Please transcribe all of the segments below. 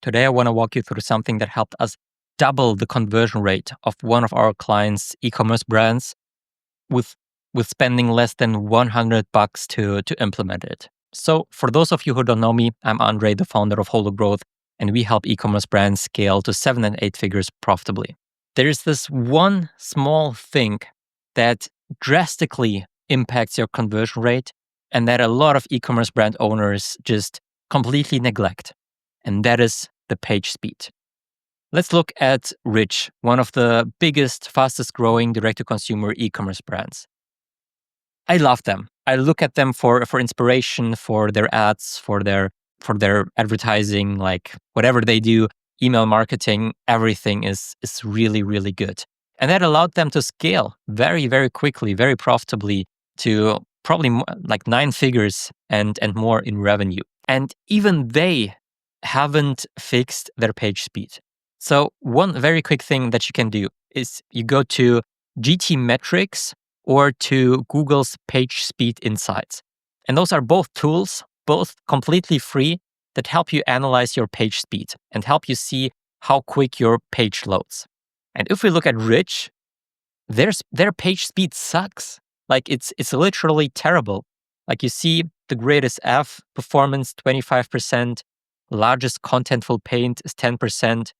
Today, I want to walk you through something that helped us double the conversion rate of one of our clients' e-commerce brands with spending less than $100 to implement it. So for those of you who don't know me, I'm Andre, the founder of HoloGrowth, and we help e-commerce brands scale to 7 and 8 figures profitably. There's this one small thing that drastically impacts your conversion rate and that a lot of e-commerce brand owners just completely neglect, and that is the page speed. Let's look at Rich, one of the biggest, fastest growing direct-to-consumer e-commerce brands. I love them. I look at them for inspiration, for their ads, for their advertising, like whatever they do, email marketing, everything is really, really good. And that allowed them to scale very, very quickly, very profitably to probably like 9 figures and more in revenue. And even they haven't fixed their page speed. So one very quick thing that you can do is you go to GT Metrics or to Google's Page Speed Insights. And those are both tools, both completely free, that help you analyze your page speed and help you see how quick your page loads. And if we look at Rich, their page speed sucks. Like it's literally terrible. Like you see the greatest F performance 25%, largest contentful paint is 10%.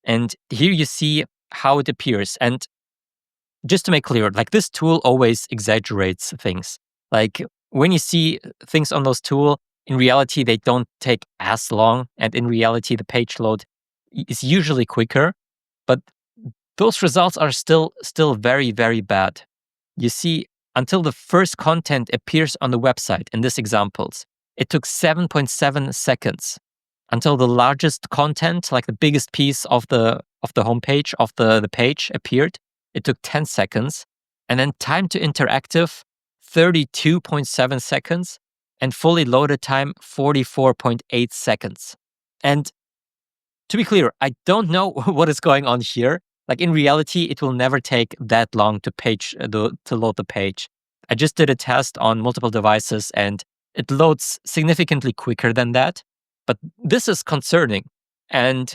And here you see how it appears. And just to make clear, like this tool always exaggerates things. Like when you see things on those tools, in reality, they don't take as long. And in reality, the page load is usually quicker. But those results are still very, very bad. You see, until the first content appears on the website, in these examples, it took 7.7 seconds. Until the largest content, like the biggest piece of the homepage, of the page appeared, it took 10 seconds. And then time to interactive, 32.7 seconds. And fully loaded time, 44.8 seconds. And to be clear, I don't know what is going on here. Like in reality, it will never take that long to load the page. I just did a test on multiple devices and it loads significantly quicker than that. But this is concerning. And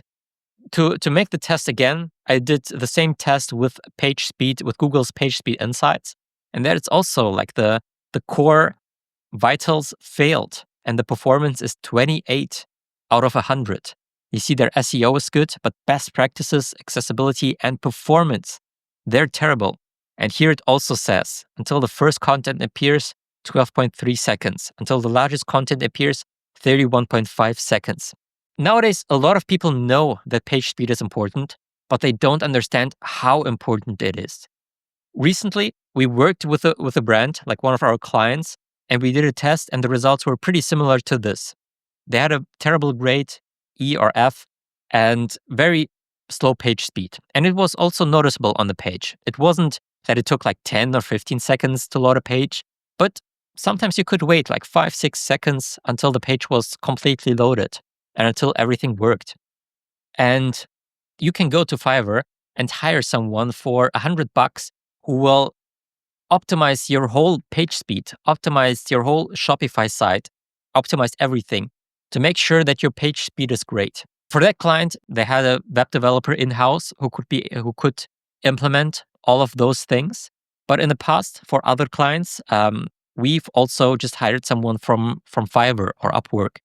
to make the test again, I did the same test with page speed, with Google's Page Speed Insights. And that it's also like the core vitals failed. And the performance is 28 out of 100. You see their SEO is good, but best practices, accessibility, and performance, they're terrible. And here it also says, until the first content appears, 12.3 seconds. Until the largest content appears, 31.5 seconds. Nowadays, a lot of people know that page speed is important, but they don't understand how important it is. Recently, we worked with a brand, like one of our clients, and we did a test, and the results were pretty similar to this. They had a terrible grade, E or F, and very slow page speed. And it was also noticeable on the page. It wasn't that it took like 10 or 15 seconds to load a page, but sometimes you could wait like 5-6 seconds until the page was completely loaded and until everything worked. And you can go to Fiverr and hire someone for $100 who will optimize your whole page speed, optimize your whole Shopify site, optimize everything to make sure that your page speed is great. For that client, they had a web developer in-house who could implement all of those things. But in the past, for other clients, we've also just hired someone from Fiverr or Upwork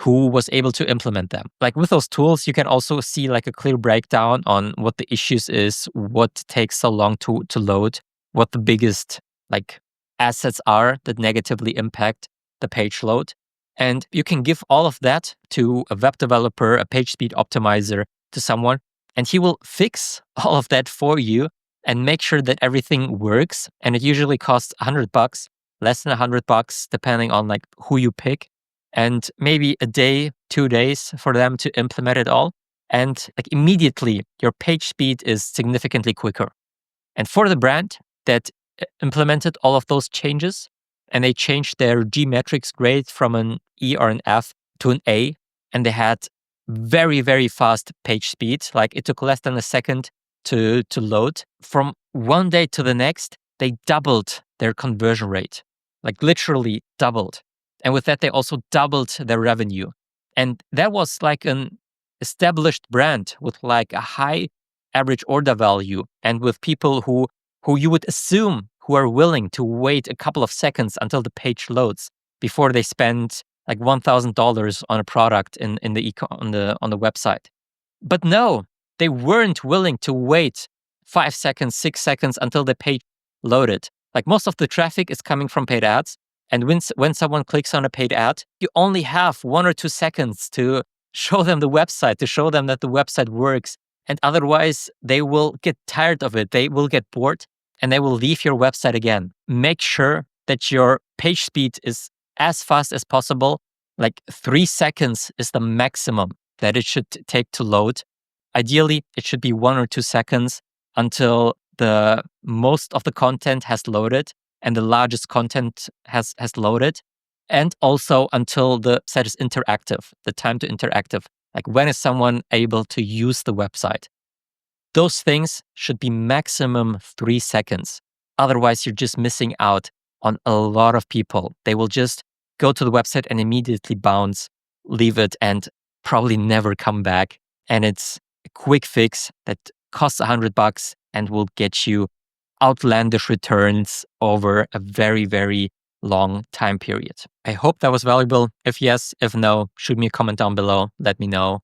who was able to implement them. Like with those tools, you can also see like a clear breakdown on what the issues is, what takes so long to load, what the biggest like assets are that negatively impact the page load. And you can give all of that to a web developer, a page speed optimizer, to someone, and he will fix all of that for you and make sure that everything works. And it usually costs $100, less than $100, depending on like who you pick, and maybe a day, 2 days for them to implement it all. And like immediately, your page speed is significantly quicker. And for the brand that implemented all of those changes, and they changed their G metrics grade from an E or an F to an A, and they had very, very fast page speed. Like it took less than a second to load. From one day to the next, they doubled their conversion rate, like literally doubled. And with that, they also doubled their revenue. And that was like an established brand with like a high average order value and with people who you would assume who are willing to wait a couple of seconds until the page loads before they spend like $1,000 on a product in the on the website. But no, they weren't willing to wait 5 seconds, 6 seconds until the page loaded. Like most of the traffic is coming from paid ads. And when someone clicks on a paid ad, you only have 1 or 2 seconds to show them the website, to show them that the website works. And otherwise, they will get tired of it. They will get bored and they will leave your website again. Make sure that your page speed is as fast as possible. Like 3 seconds is the maximum that it should take to load. Ideally, it should be 1 or 2 seconds until the most of the content has loaded and the largest content has loaded. And also until the site is interactive, the time to interactive. Like when is someone able to use the website? Those things should be maximum 3 seconds. Otherwise, you're just missing out on a lot of people. They will just go to the website and immediately bounce, leave it, and probably never come back. And it's a quick fix that costs $100 and will get you outlandish returns over a very, very long time period. I hope that was valuable. If yes, if no, shoot me a comment down below. Let me know.